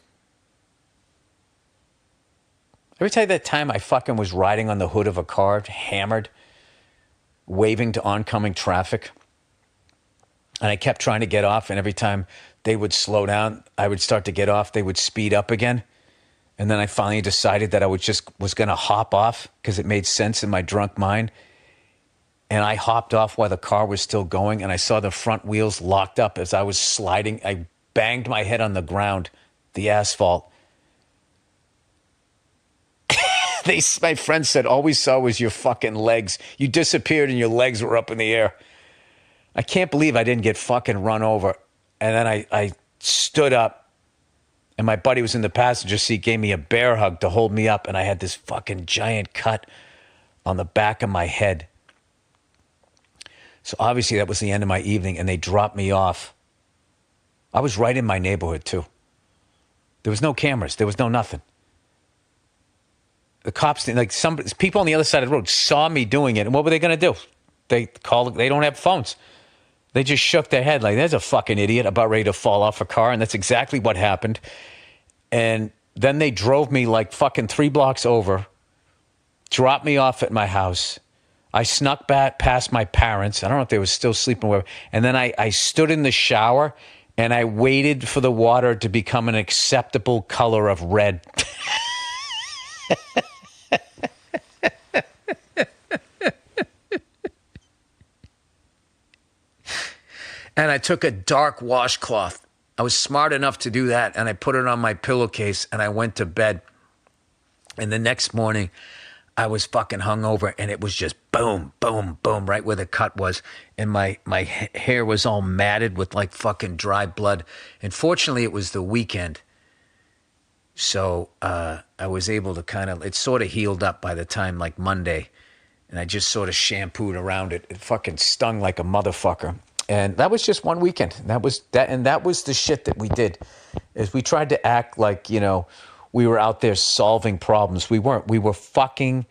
Ever tell you that time I fucking was riding on the hood of a car, hammered, waving to oncoming traffic? And I kept trying to get off, and every time they would slow down. I would start to get off. They would speed up again. And then I finally decided that I was going to hop off because it made sense in my drunk mind. And I hopped off while the car was still going, and I saw the front wheels locked up as I was sliding. I banged my head on the ground, the asphalt. My friend said, all we saw was your fucking legs. You disappeared and your legs were up in the air. I can't believe I didn't get fucking run over. And then I stood up, and my buddy was in the passenger seat, gave me a bear hug to hold me up, and I had this fucking giant cut on the back of my head. So obviously that was the end of my evening, and they dropped me off. I was right in my neighborhood, too. There was no cameras. There was no nothing. The cops, people on the other side of the road saw me doing it, and what were they going to do? They don't have phones. They just shook their head like, there's a fucking idiot about ready to fall off a car, and that's exactly what happened. And then they drove me like fucking 3 blocks over, dropped me off at my house. I snuck back past my parents. I don't know if they were still sleeping or whatever. And then I stood in the shower, and I waited for the water to become an acceptable color of red. And I took a dark washcloth. I was smart enough to do that, and I put it on my pillowcase, and I went to bed. And the next morning, I was fucking hungover, and it was just boom, boom, boom, right where the cut was. And my hair was all matted with like fucking dry blood. And fortunately, it was the weekend. So I was able to it sort of healed up by the time like Monday. And I just sort of shampooed around it. It fucking stung like a motherfucker. And that was just one weekend. That was the shit that we did. Is we tried to act like, we were out there solving problems. We weren't. We were fucking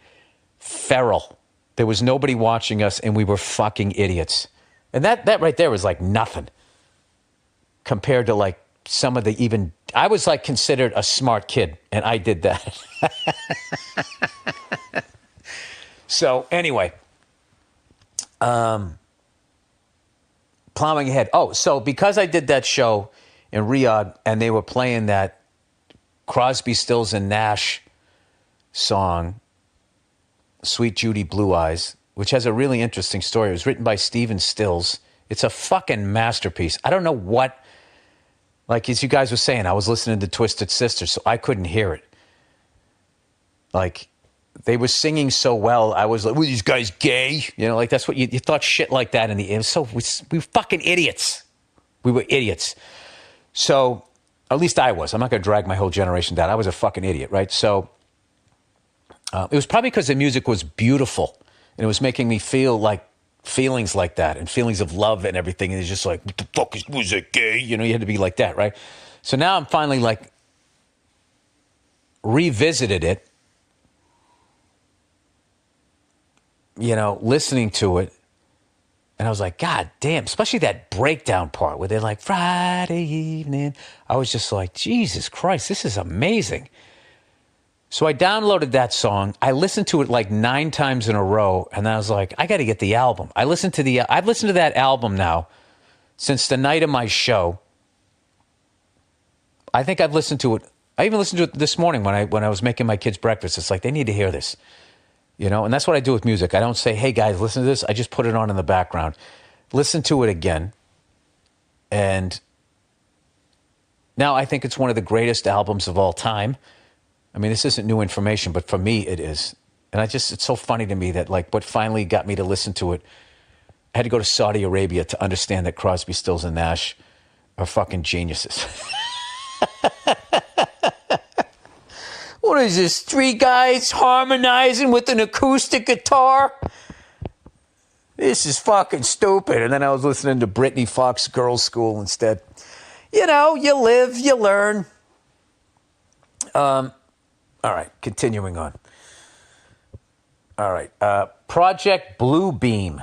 feral. There was nobody watching us, and we were fucking idiots. And that right there was like nothing compared to like some of the I was like considered a smart kid, and I did that. So anyway, plowing ahead. Oh, so because I did that show in Riyadh, and they were playing that Crosby, Stills, and Nash song, Sweet Judy Blue Eyes, which has a really interesting story. It was written by Stephen Stills. It's a fucking masterpiece. I don't know what, like as you guys were saying, I was listening to Twisted Sister, so I couldn't hear it. Like, they were singing so well, I was like, were these guys gay? Like that's what you thought shit like that in the end. So we were fucking idiots. We were idiots. So, at least I was. I'm not going to drag my whole generation down. I was a fucking idiot, right? So, it was probably because the music was beautiful, and it was making me feel like feelings like that, and feelings of love and everything. And it's just like, what the fuck was it gay? You had to be like that, right? So now I'm finally like revisited it, listening to it. And I was like, God damn, especially that breakdown part where they're like, Friday evening. I was just like, Jesus Christ, this is amazing. So I downloaded that song. I listened to it like 9 times in a row. And I was like, I got to get the album. I've listened to that album now since the night of my show. I think I've listened to it. I even listened to it this morning when I was making my kids breakfast. It's like, they need to hear this. And that's what I do with music. I don't say, hey, guys, listen to this. I just put it on in the background. Listen to it again. And now I think it's one of the greatest albums of all time. I mean, this isn't new information, but for me, it is. And it's so funny to me that, like, what finally got me to listen to it, I had to go to Saudi Arabia to understand that Crosby, Stills, and Nash are fucking geniuses. What is this, 3 guys harmonizing with an acoustic guitar? This is fucking stupid. And then I was listening to Britney Fox Girls School instead. You live, you learn. All right, continuing on. All right, Project Bluebeam.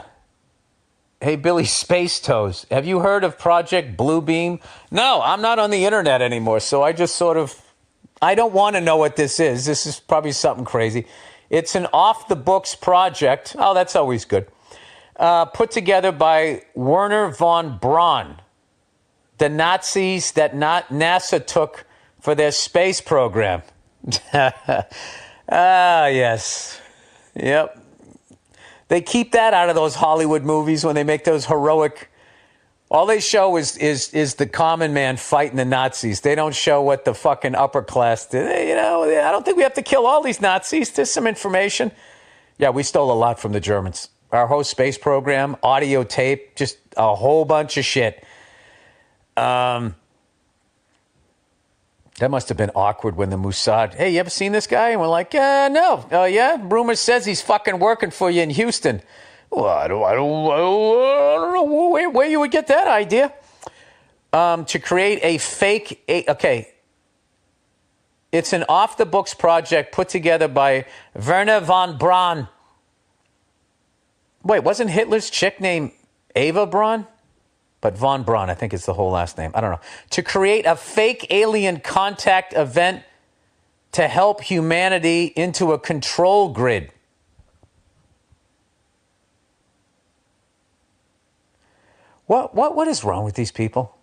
Hey, Billy Space Toes, have you heard of Project Bluebeam? No, I'm not on the internet anymore, so I just I don't want to know what this is. This is probably something crazy. It's an off-the-books project. Oh, that's always good. Put together by Werner von Braun. the Nazis that NASA took for their space program. Ah, yes. Yep. They keep that out of those Hollywood movies when they make those heroic. All they show is the common man fighting the Nazis. They don't show what the fucking upper class did. You know, I don't think we have to kill all these Nazis. There's some information. Yeah, we stole a lot from the Germans. Our whole space program, audio tape, just a whole bunch of shit. That must have been awkward when the Mossad, hey, you ever seen this guy? And we're like, no. Oh, yeah? Rumor says he's fucking working for you in Houston. Well, I don't know where you would get that idea. To create a fake, okay. It's an off-the-books project put together by Werner von Braun. Wait, wasn't Hitler's chick named Eva Braun? But von Braun, I think it's the whole last name. I don't know. To create a fake alien contact event to help humanity into a control grid. What is wrong with these people?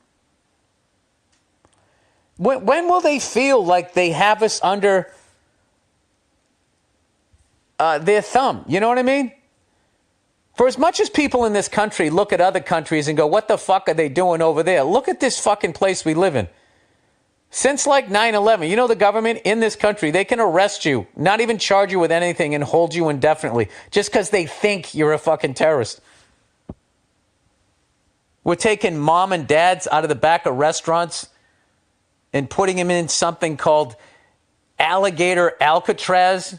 When will they feel like they have us under their thumb? You know what I mean? For as much as people in this country look at other countries and go, what the fuck are they doing over there? Look at this fucking place we live in. Since like 9/11, you know the government in this country, they can arrest you, not even charge you with anything and hold you indefinitely just because they think you're a fucking terrorist. We're taking mom and dads out of the back of restaurants and putting them in something called alligator Alcatraz.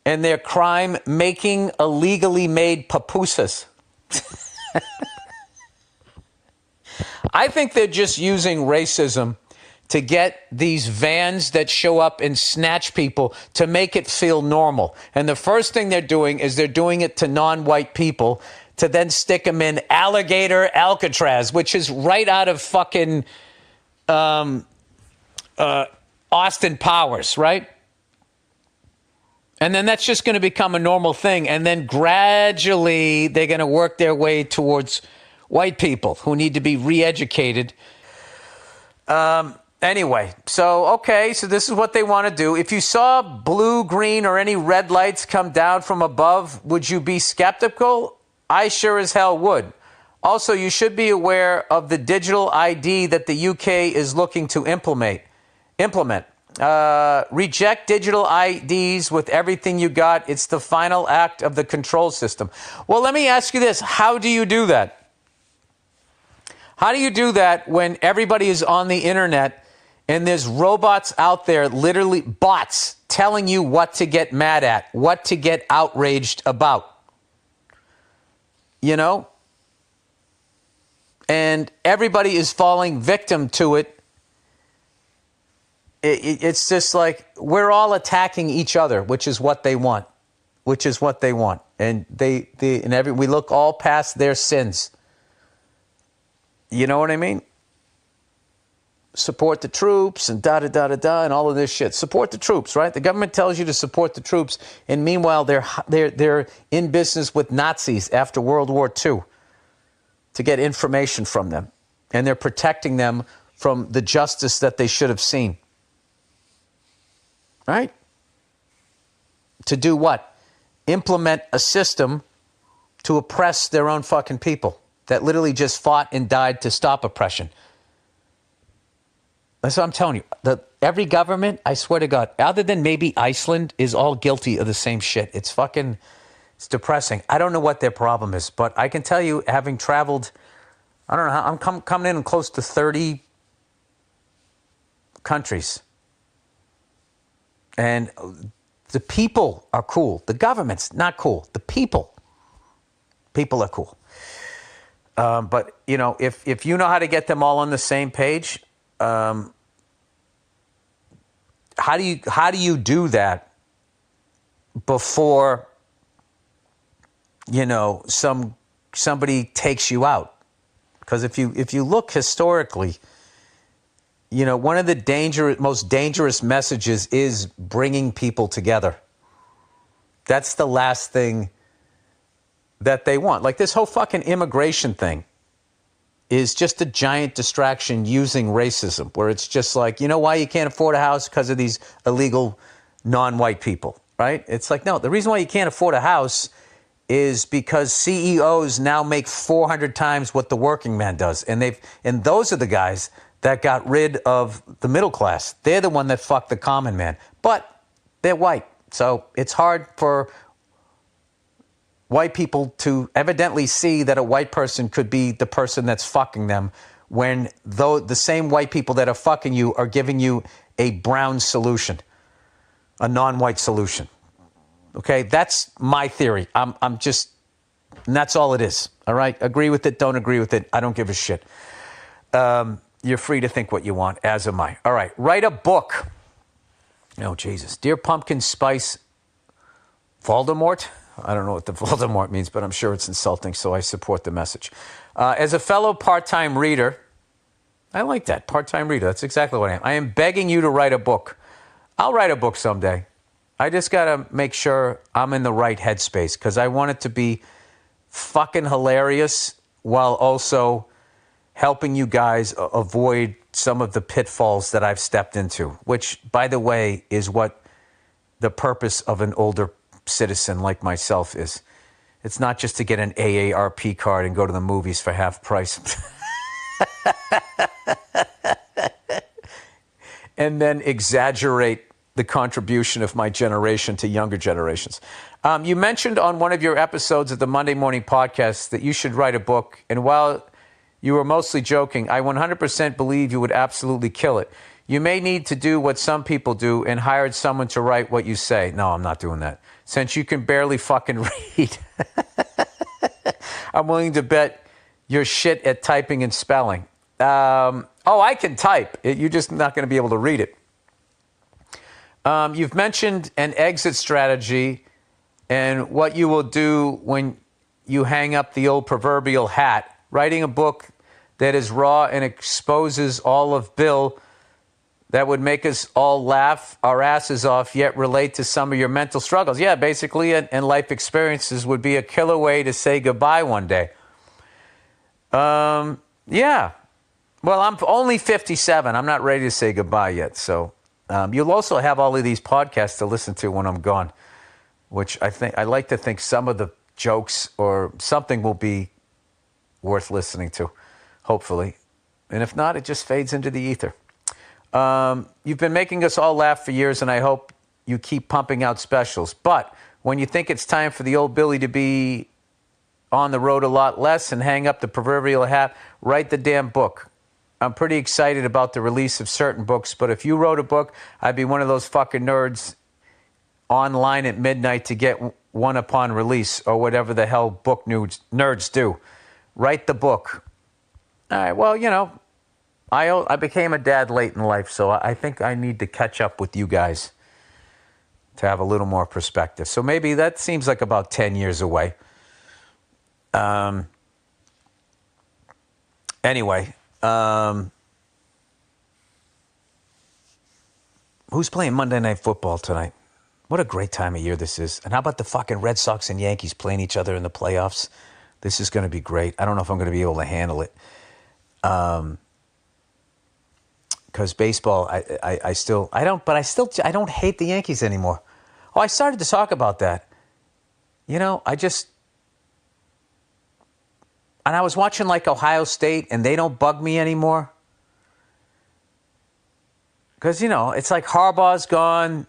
And their crime, making illegally made pupusas. I think they're just using racism to get these vans that show up and snatch people to make it feel normal. And the first thing they're doing is they're doing it to non-white people to then stick them in alligator Alcatraz, which is right out of fucking Austin Powers, right? And then that's just going to become a normal thing. And then gradually they're going to work their way towards white people who need to be re-educated. Anyway, so this is what they want to do. If you saw blue, green, or any red lights come down from above, would you be skeptical? I sure as hell would. Also, you should be aware of the digital ID that the UK is looking to implement. Reject digital IDs with everything you got. It's the final act of the control system. Well, let me ask you this. How do you do that? How do you do that when everybody is on the internet and there's robots out there, literally bots, telling you what to get mad at, what to get outraged about? You know? And everybody is falling victim to it. It's just like we're all attacking each other, which is what they want, and we look all past their sins. You know what I mean? Support the troops and and all of this shit. Support the troops, right? The government tells you to support the troops, and meanwhile they're in business with Nazis after World War II to get information from them, and they're protecting them from the justice that they should have seen. Right? To do what? Implement a system to oppress their own fucking people that literally just fought and died to stop oppression. That's what I'm telling you. Every government, I swear to God, other than maybe Iceland, is all guilty of the same shit. It's depressing. I don't know what their problem is, but I can tell you, having traveled, I don't know how, I'm coming in close to 30 countries. And the people are cool. The government's not cool. The people are cool. But, you know, if you know how to get them all on the same page, how do you do that before, you know, somebody takes you out? Because if you look historically, you know, one of the most dangerous messages is bringing people together. That's the last thing that they want. Like this whole fucking immigration thing is just a giant distraction using racism, where it's just like, you know why you can't afford a house? Because of these illegal non-white people, right? It's like, no, the reason why you can't afford a house is because CEOs now make 400 times what the working man does. And those are the guys that got rid of the middle class. They're the one that fucked the common man. But they're white. So it's hard for white people to evidently see that a white person could be the person that's fucking them, when though the same white people that are fucking you are giving you a brown solution, a non-white solution. Okay, that's my theory. I'm just, and that's all it is. All right, agree with it, don't agree with it. I don't give a shit. You're free to think what you want, as am I. All right, write a book. Oh, Jesus. Dear Pumpkin Spice Voldemort. I don't know what the Voldemort means, but I'm sure it's insulting, so I support the message. As a fellow part-time reader, I like that, part-time reader. That's exactly what I am. I am begging you to write a book. I'll write a book someday. I just got to make sure I'm in the right headspace, because I want it to be fucking hilarious while also helping you guys avoid some of the pitfalls that I've stepped into, which, by the way, is what the purpose of an older citizen like myself is. It's not just to get an AARP card and go to the movies for half price. And then exaggerate the contribution of my generation to younger generations. You mentioned on one of your episodes of the Monday Morning Podcast that you should write a book. And while you were mostly joking, I 100% believe you would absolutely kill it. You may need to do what some people do and hired someone to write what you say. No, I'm not doing that. Since you can barely fucking read. I'm willing to bet you're shit at typing and spelling. I can type. You're just not going to be able to read it. You've mentioned an exit strategy and what you will do when you hang up the old proverbial hat. Writing a book that is raw and exposes all of Bill that would make us all laugh our asses off, yet relate to some of your mental struggles. Yeah, basically, and life experiences would be a killer way to say goodbye one day. Yeah. Well, I'm only 57. I'm not ready to say goodbye yet. So you'll also have all of these podcasts to listen to when I'm gone, which I like to think some of the jokes or something will be worth listening to, hopefully. And if not, it just fades into the ether. You've been making us all laugh for years, and I hope you keep pumping out specials. But when you think it's time for the old Billy to be on the road a lot less and hang up the proverbial hat, write the damn book. I'm pretty excited about the release of certain books, but if you wrote a book, I'd be one of those fucking nerds online at midnight to get one upon release, or whatever the hell book nerds do. Write the book. All right, well, you know, I became a dad late in life, so I think I need to catch up with you guys to have a little more perspective. So maybe that seems like about 10 years away. Anyway, who's playing Monday Night Football tonight? What a great time of year this is. And how about the fucking Red Sox and Yankees playing each other in the playoffs? This is going to be great. I don't know if I'm going to be able to handle it. Because baseball, I don't hate the Yankees anymore. Oh, I started to talk about that. You know, and I was watching like Ohio State, and they don't bug me anymore. Because, you know, it's like Harbaugh's gone.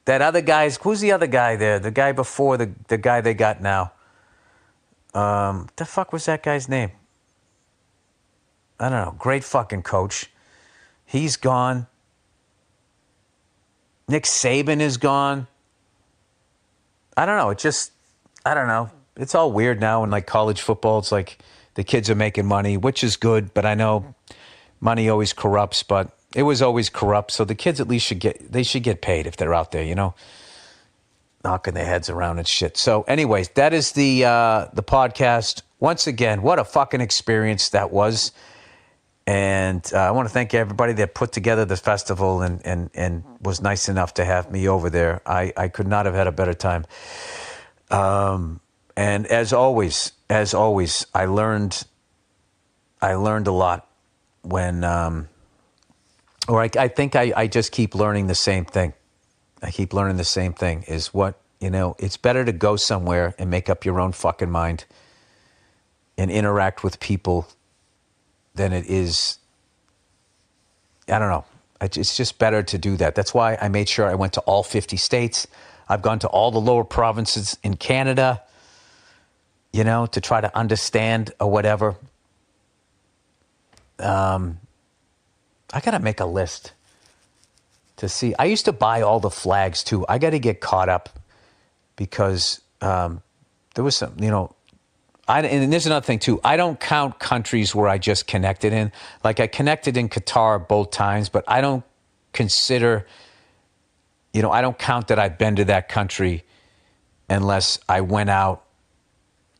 That other guy's, who's the other guy there? The guy before the guy they got now. The fuck was that guy's name? I don't know. Great fucking coach. He's gone. Nick Saban is gone. I don't know. I don't know. It's all weird now in like college football. It's like the kids are making money, which is good, but I know money always corrupts, but it was always corrupt. So the kids at least should get paid if they're out there, you know, knocking their heads around and shit. So anyways, that is the podcast. Once again, what a fucking experience that was. And I want to thank everybody that put together the festival and was nice enough to have me over there. I could not have had a better time. And as always, I learned I learned a lot when, or I think I just keep learning the same thing. I keep learning the same thing is what, it's better to go somewhere and make up your own fucking mind and interact with people than it is. I don't know. It's just better to do that. That's why I made sure I went to all 50 states. I've gone to all the lower provinces in Canada, to try to understand or whatever. I got to make a list to see. I used to buy all the flags too. I got to get caught up because there was some, and there's another thing too. I don't count countries where I just connected in. Like I connected in Qatar both times, but I don't consider, I don't count that I've been to that country unless I went out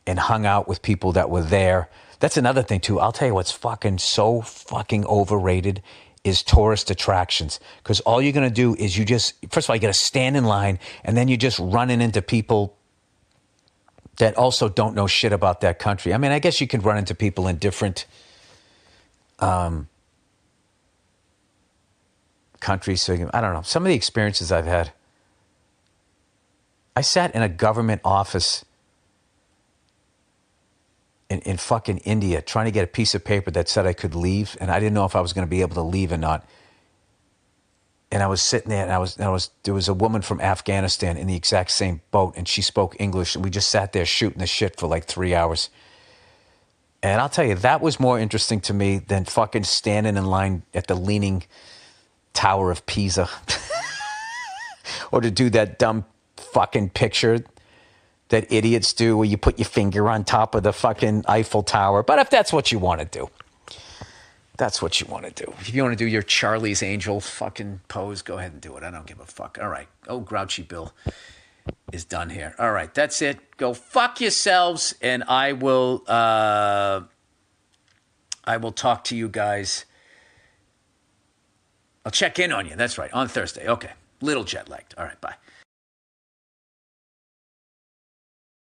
and hung out with people that were there. That's another thing too. I'll tell you what's fucking so fucking overrated is tourist attractions. Because all you're going to do is first of all, you got to stand in line and then you're just running into people that also don't know shit about that country. I mean, I guess you could run into people in different countries. So I don't know. Some of the experiences I've had. I sat in a government office in fucking India trying to get a piece of paper that said I could leave, and I didn't know if I was going to be able to leave or not. And I was sitting there, and there was a woman from Afghanistan in the exact same boat, and she spoke English, and we just sat there shooting the shit for like 3 hours. And I'll tell you, that was more interesting to me than fucking standing in line at the Leaning Tower of Pisa, or to do that dumb fucking picture that idiots do where you put your finger on top of the fucking Eiffel Tower. But if that's what you want to do, that's what you want to do. If you want to do your Charlie's Angel fucking pose, go ahead and do it. I don't give a fuck. All right. Oh, Grouchy Bill is done here. All right. That's it. Go fuck yourselves. And I will talk to you guys. I'll check in on you. That's right. On Thursday. Okay. Little jet lagged. All right. Bye.